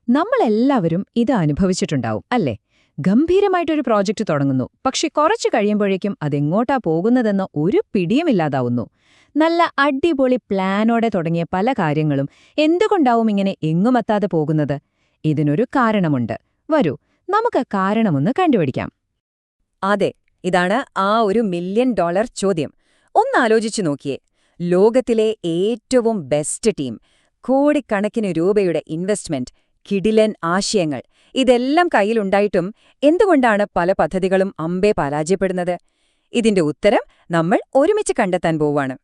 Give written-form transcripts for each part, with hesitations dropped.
നമ്മളെല്ലാവരും ഇത് അനുഭവിച്ചിട്ടുണ്ടാവും അല്ലേ? ഗംഭീരമായിട്ടൊരു പ്രോജക്റ്റ് തുടങ്ങുന്നു, പക്ഷെ കുറച്ചു കഴിയുമ്പോഴേക്കും അതെങ്ങോട്ടാ പോകുന്നതെന്ന് ഒരു പിടിയുമില്ലാതാവുന്നു. നല്ല അടിപൊളി പ്ലാനോടെ തുടങ്ങിയ പല കാര്യങ്ങളും എന്തുകൊണ്ടാവും ഇങ്ങനെ എങ്ങുമെത്താതെ പോകുന്നത്? ഇതിനൊരു കാരണമുണ്ട്. വരൂ, നമുക്ക് കാരണമൊന്ന് കണ്ടുപിടിക്കാം. അതെ, ഇതാണ് ആ ഒരു $1,000,000 ചോദ്യം. ഒന്നാലോചിച്ചു നോക്കിയേ. ലോകത്തിലെ ഏറ്റവും ബെസ്റ്റ് ടീം, കോടിക്കണക്കിന് രൂപയുടെ ഇൻവെസ്റ്റ്മെന്റ്, കിടിലൻ ആശയങ്ങൾ, ഇതെല്ലാം കയ്യിലുണ്ടായിട്ടും എന്തുകൊണ്ടാണ് പല പദ്ധതികളും അമ്പേ പരാജയപ്പെടുന്നത്? ഇതിന്റെ ഉത്തരം നമ്മൾ ഒരുമിച്ച് കണ്ടെത്താൻ പോവാണ്.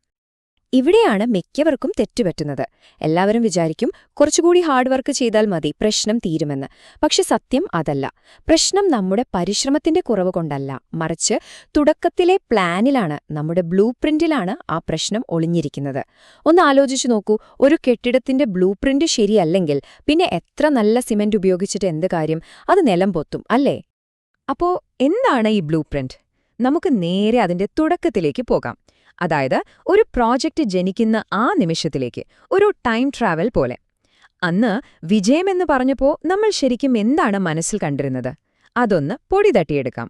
ഇവിടെയാണ് മിക്കവർക്കും തെറ്റുപറ്റുന്നത്. എല്ലാവരും വിചാരിക്കും കുറച്ചുകൂടി ഹാർഡ് വർക്ക് ചെയ്താൽ മതി, പ്രശ്നം തീരുമെന്ന്. പക്ഷെ സത്യം അതല്ല. പ്രശ്നം നമ്മുടെ പരിശ്രമത്തിന്റെ കുറവ് കൊണ്ടല്ല, മറിച്ച് തുടക്കത്തിലെ പ്ലാനിലാണ്, നമ്മുടെ ബ്ലൂ പ്രിന്റിലാണ് ആ പ്രശ്നം ഒളിഞ്ഞിരിക്കുന്നത്. ഒന്ന് ആലോചിച്ചു നോക്കൂ, ഒരു കെട്ടിടത്തിന്റെ ബ്ലൂ പ്രിന്റ് ശരിയല്ലെങ്കിൽ പിന്നെ എത്ര നല്ല സിമന്റ് ഉപയോഗിച്ചിട്ട് എന്ത് കാര്യം? അത് നിലം പൊത്തും, അല്ലേ? അപ്പോ എന്താണ് ഈ ബ്ലൂ പ്രിന്റ്? നമുക്ക് നേരെ അതിന്റെ തുടക്കത്തിലേക്ക് പോകാം. അതായത് ഒരു പ്രോജക്റ്റ് ജനിക്കുന്ന ആ നിമിഷത്തിലേക്ക്, ഒരു ടൈം ട്രാവൽ പോലെ. അന്ന് വിജയമെന്ന് പറഞ്ഞപ്പോ നമ്മൾ ശരിക്കും എന്താണ് മനസ്സിൽ കണ്ടിരുന്നത്? അതൊന്ന് പൊടി തട്ടിയെടുക്കാം.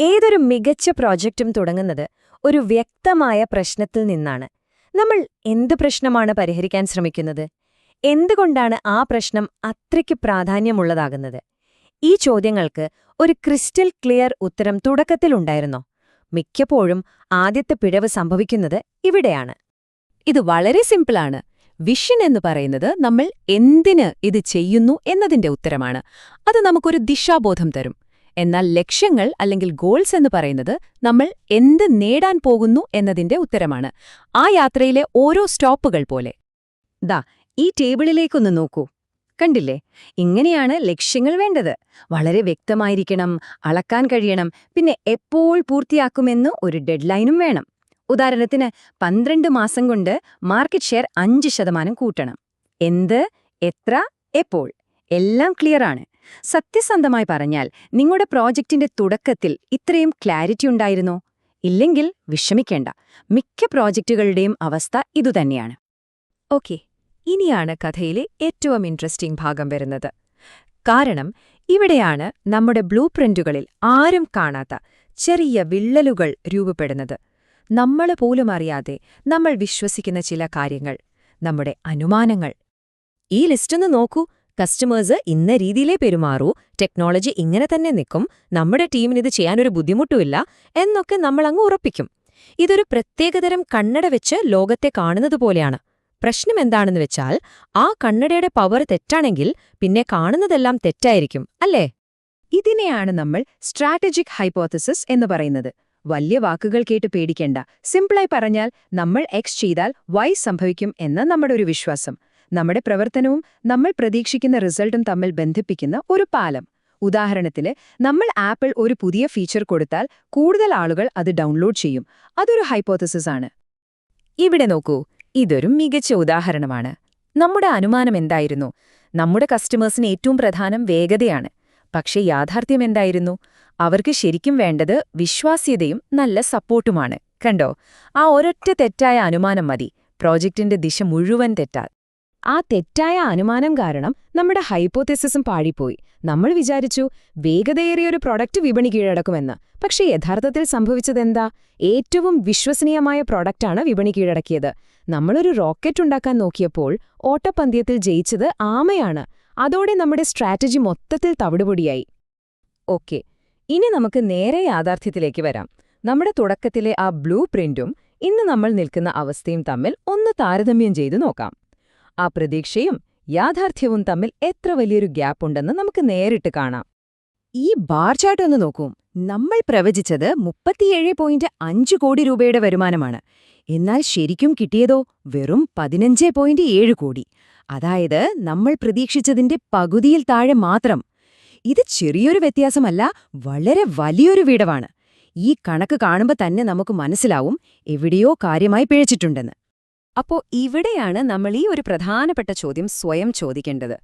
ഏതൊരു മികച്ച പ്രോജക്റ്റും തുടങ്ങുന്നത് ഒരു വ്യക്തമായ പ്രശ്നത്തിൽ നിന്നാണ്. നമ്മൾ എന്ത് പ്രശ്നമാണ് പരിഹരിക്കാൻ ശ്രമിക്കുന്നത്? എന്തുകൊണ്ടാണ് ആ പ്രശ്നം അത്രയ്ക്ക് പ്രാധാന്യമുള്ളതാകുന്നത്? ഈ ചോദ്യങ്ങൾക്ക് ഒരു ക്രിസ്റ്റൽ ക്ലിയർ ഉത്തരം തുടക്കത്തിലുണ്ടായിരുന്നോ? മിക്കപ്പോഴും ആദ്യത്തെ പിഴവ് സംഭവിക്കുന്നത് ഇവിടെയാണ്. ഇത് വളരെ സിമ്പിളാണ്. വിഷൻ എന്ന് പറയുന്നത് നമ്മൾ എന്തിന് ഇത് ചെയ്യുന്നു എന്നതിന്റെ ഉത്തരമാണ്. അത് നമുക്കൊരു ദിശാബോധം തരും. എന്നാൽ ലക്ഷ്യങ്ങൾ അല്ലെങ്കിൽ ഗോൾസ് എന്ന് പറയുന്നത് നമ്മൾ എന്ത് നേടാൻ പോകുന്നു എന്നതിന്റെ ഉത്തരമാണ്. ആ യാത്രയിലെ ഓരോ സ്റ്റോപ്പുകൾ പോലെ. ദാ ഈ ടേബിളിലേക്കൊന്ന് നോക്കൂ. കണ്ടില്ലേ? ഇങ്ങനെയാണ് ലക്ഷ്യങ്ങൾ വേണ്ടത്. വളരെ വ്യക്തമായിരിക്കണം, അളക്കാൻ കഴിയണം, പിന്നെ എപ്പോൾ പൂർത്തിയാക്കുമെന്ന് ഒരു ഡെഡ്ലൈനും വേണം. ഉദാഹരണത്തിന് 12 മാസം കൊണ്ട് മാർക്കറ്റ് ഷെയർ 5% കൂട്ടണം. എന്ത്, എത്ര, എപ്പോൾ, എല്ലാം ക്ലിയറാണ്. സത്യസന്ധമായി പറഞ്ഞാൽ നിങ്ങളുടെ പ്രോജക്റ്റിന്റെ തുടക്കത്തിൽ ഇത്രയും ക്ലാരിറ്റി ഉണ്ടായിരുന്നോ? ഇല്ലെങ്കിൽ വിഷമിക്കേണ്ട, മിക്ക പ്രോജക്റ്റുകളുടെയും അവസ്ഥ ഇതുതന്നെയാണ്. ഓക്കെ, ഇനിയാണ് കഥയിലെ ഏറ്റവും ഇൻട്രസ്റ്റിംഗ് ഭാഗം വരുന്നത്. കാരണം ഇവിടെയാണ് നമ്മുടെ ബ്ലൂ പ്രിന്റുകളിൽ ആരും കാണാത്ത ചെറിയ വിള്ളലുകൾ രൂപപ്പെടുന്നത്. നമ്മൾ പോലും അറിയാതെ നമ്മൾ വിശ്വസിക്കുന്ന ചില കാര്യങ്ങൾ, നമ്മുടെ അനുമാനങ്ങൾ. ഈ ലിസ്റ്റൊന്ന് നോക്കൂ. കസ്റ്റമേഴ്സ് ഇന്ന രീതിയിലേ പെരുമാറൂ, ടെക്നോളജി ഇങ്ങനെ തന്നെ നിൽക്കും, നമ്മുടെ ടീമിനിത് ചെയ്യാനൊരു ബുദ്ധിമുട്ടുമില്ല എന്നൊക്കെ നമ്മളങ്ങ് ഉറപ്പിക്കും. ഇതൊരു പ്രത്യേകതരം കണ്ണട വെച്ച് ലോകത്തെ കാണുന്നതുപോലെയാണ്. പ്രശ്നം എന്താണെന്ന് വെച്ചാൽ ആ കണ്ണടയുടെ പവർ തെറ്റാണെങ്കിൽ പിന്നെ കാണുന്നതെല്ലാം തെറ്റായിരിക്കും, അല്ലേ? ഇതിനെയാണ് നമ്മൾ സ്ട്രാറ്റജിക് ഹൈപ്പോത്തസിസ് എന്ന് പറയുന്നത്. വലിയ വാക്കുകൾ കേട്ട് പേടിക്കേണ്ട. സിംപിളായി പറഞ്ഞാൽ നമ്മൾ എക്സ് ചെയ്താൽ വൈ സംഭവിക്കും എന്ന നമ്മുടെ ഒരു വിശ്വാസം. നമ്മുടെ പ്രവർത്തനവും നമ്മൾ പ്രതീക്ഷിക്കുന്ന റിസൾട്ടും തമ്മിൽ ബന്ധിപ്പിക്കുന്ന ഒരു പാലം. ഉദാഹരണത്തിന്, നമ്മൾ ആപ്പിൾ ഒരു പുതിയ ഫീച്ചർ കൊടുത്താൽ കൂടുതൽ ആളുകൾ അത് ഡൗൺലോഡ് ചെയ്യും. അതൊരു ഹൈപ്പോത്തസിസ് ആണ്. ഇവിടെ നോക്കൂ, ഇതൊരു മികച്ച ഉദാഹരണമാണ്. നമ്മുടെ അനുമാനം എന്തായിരുന്നു? നമ്മുടെ കസ്റ്റമേഴ്സിന് ഏറ്റവും പ്രധാനം വേഗതയാണ്. പക്ഷേ യാഥാർത്ഥ്യം എന്തായിരുന്നു? അവർക്ക് ശരിക്കും വേണ്ടത് വിശ്വാസ്യതയും നല്ല സപ്പോർട്ടുമാണ്. കണ്ടോ? ആ ഒരൊറ്റ തെറ്റായ അനുമാനം മതി പ്രോജക്റ്റിന്റെ ദിശ മുഴുവൻ തെറ്റാൻ. ആ തെറ്റായ അനുമാനം കാരണം നമ്മുടെ ഹൈപ്പോതെസിസും പാഴിപ്പോയി. നമ്മൾ വിചാരിച്ചു വേഗതയേറിയൊരു പ്രൊഡക്റ്റ് വിപണി കീഴടക്കുമെന്ന്. പക്ഷേ യഥാർത്ഥത്തിൽ സംഭവിച്ചതെന്താ? ഏറ്റവും വിശ്വസനീയമായ പ്രൊഡക്റ്റാണ് വിപണി കീഴടക്കിയത്. നമ്മളൊരു റോക്കറ്റ് ഉണ്ടാക്കാൻ നോക്കിയപ്പോൾ ഓട്ടപ്പന്തയത്തിൽ ജയിച്ചത് ആമയാണ്. അതോടെ നമ്മുടെ സ്ട്രാറ്റജി മൊത്തത്തിൽ തവിടുപൊടിയായി. ഓക്കെ, ഇനി നമുക്ക് നേരെ യാഥാർത്ഥ്യത്തിലേക്ക് വരാം. നമ്മുടെ തുടക്കത്തിലെ ആ ബ്ലൂ പ്രിന്റും ഇന്ന് നമ്മൾ നിൽക്കുന്ന അവസ്ഥയും തമ്മിൽ ഒന്ന് താരതമ്യം ചെയ്തു നോക്കാം. ആ പ്രതീക്ഷയും യാഥാർത്ഥ്യവും തമ്മിൽ എത്ര വലിയൊരു ഗ്യാപ്പുണ്ടെന്ന് നമുക്ക് നേരിട്ട് കാണാം. ഈ ബാർ ചാർട്ട് ഒന്ന് നോക്കൂ. നമ്മൾ പ്രവചിച്ചത് 37.5 കോടി രൂപയുടെ വരുമാനമാണ്. എന്നാൽ ശരിക്കും കിട്ടിയതോ വെറും 15.7 കോടി. അതായത് നമ്മൾ പ്രതീക്ഷിച്ചതിന്റെ പകുതിയിൽ താഴെ മാത്രം. ഇത് ചെറിയൊരു വ്യത്യാസമല്ല, വളരെ വലിയൊരു വിടവാണ്. ഈ കണക്ക് കാണുമ്പോൾ തന്നെ നമുക്ക് മനസ്സിലാവും എവിടെയോ കാര്യമായി പിഴച്ചിട്ടുണ്ടെന്ന്. അപ്പോ ഇവിടെയാണ് നമ്മൾ ഈ ഒരു പ്രധാനപ്പെട്ട ചോദ്യം സ്വയം ചോദിക്കേണ്ടത്.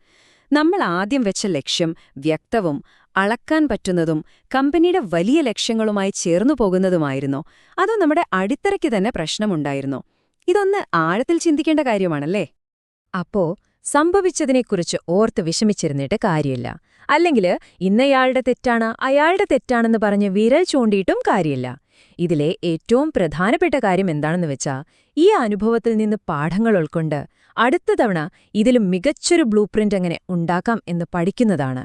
നമ്മൾ ആദ്യം വെച്ച ലക്ഷ്യം വ്യക്തവും അളക്കാൻ പറ്റുന്നതും കമ്പനിയുടെ വലിയ ലക്ഷ്യങ്ങളുമായി ചേർന്നു പോകുന്നതുമായിരുന്നോ, അതോ നമ്മുടെ അടിത്തറയ്ക്ക് തന്നെ പ്രശ്നമുണ്ടായിരുന്നോ? ഇതൊന്ന് ആഴത്തിൽ ചിന്തിക്കേണ്ട കാര്യമാണല്ലേ? അപ്പോ സംഭവിച്ചതിനെക്കുറിച്ച് ഓർത്ത് വിഷമിച്ചിരുന്നിട്ട് കാര്യമില്ല. അല്ലെങ്കിൽ ഇന്നയാളുടെ തെറ്റാണ് അയാളുടെ തെറ്റാണെന്ന് പറഞ്ഞ് വിരൽ ചൂണ്ടിയിട്ടും കാര്യമില്ല. ഇതിലെ ഏറ്റവും പ്രധാനപ്പെട്ട കാര്യം എന്താണെന്ന് വെച്ചാൽ ഈ അനുഭവത്തിൽ നിന്ന് പാഠങ്ങൾ ഉൾക്കൊണ്ട് അടുത്ത തവണ ഇതിലും മികച്ചൊരു ബ്ലൂപ്രിന്റ് എങ്ങനെ ഉണ്ടാക്കാം എന്ന് പഠിക്കുന്നതാണ്.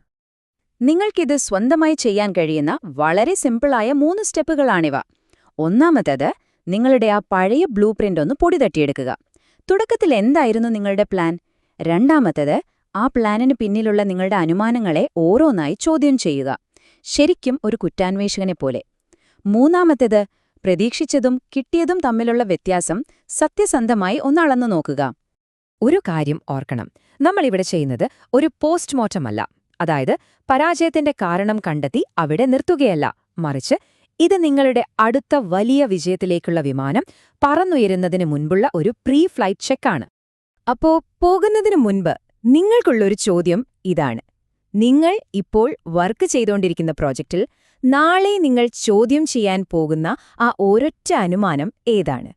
നിങ്ങൾക്കിത് സ്വന്തമായി ചെയ്യാൻ കഴിയുന്ന വളരെ സിമ്പിളായ 3 സ്റ്റെപ്പുകളാണിവ. ഒന്നാമത്തേത്, നിങ്ങളുടെ ആ പഴയ ബ്ലൂപ്രിന്റ് ഒന്ന് പൊടി തട്ടിയെടുക്കുക. തുടക്കത്തിൽ എന്തായിരുന്നു നിങ്ങളുടെ പ്ലാൻ? രണ്ടാമത്തേത്, ആ പ്ലാനിന് പിന്നിലുള്ള നിങ്ങളുടെ അനുമാനങ്ങളെ ഓരോന്നായി ചോദ്യം ചെയ്യുക, ശരിക്കും ഒരു കുറ്റാന്വേഷകനെ പോലെ. മൂന്നാമത്തേത്, പ്രതീക്ഷിച്ചതും കിട്ടിയതും തമ്മിലുള്ള വ്യത്യാസം സത്യസന്ധമായി ഒന്നളന്നു നോക്കുക. ഒരു കാര്യം ഓർക്കണം, നമ്മളിവിടെ ചെയ്യുന്നത് ഒരു പോസ്റ്റ്മോർട്ടം അല്ല. അതായത് പരാജയത്തിന്റെ കാരണം കണ്ടെത്തി അവിടെ നിർത്തുകയല്ല, മറിച്ച് ഇത് നിങ്ങളുടെ അടുത്ത വലിയ വിജയത്തിലേക്കുള്ള വിമാനം പറന്നുയരുന്നതിന് മുൻപുള്ള ഒരു പ്രീ ഫ്ലൈറ്റ് ചെക്കാണ്. അപ്പോ പോകുന്നതിനു മുൻപ് നിങ്ങൾക്കുള്ളൊരു ചോദ്യം ഇതാണ്: നിങ്ങൾ ഇപ്പോൾ വർക്ക് ചെയ്തുകൊണ്ടിരിക്കുന്ന പ്രോജക്റ്റിൽ നാളെ നിങ്ങൾ ചോദ്യം ചെയ്യാൻ പോകുന്ന ആ ഒരൊറ്റ അനുമാനം ഏതാണ്?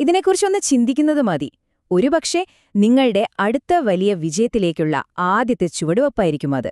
ഇതിനെക്കുറിച്ചൊന്ന് ചിന്തിക്കുന്നത് മതി. ഒരുപക്ഷെ നിങ്ങളുടെ അടുത്ത വലിയ വിജയത്തിലേക്കുള്ള ആദ്യത്തെ ചുവടുവയ്പ്പായിരിക്കും അത്.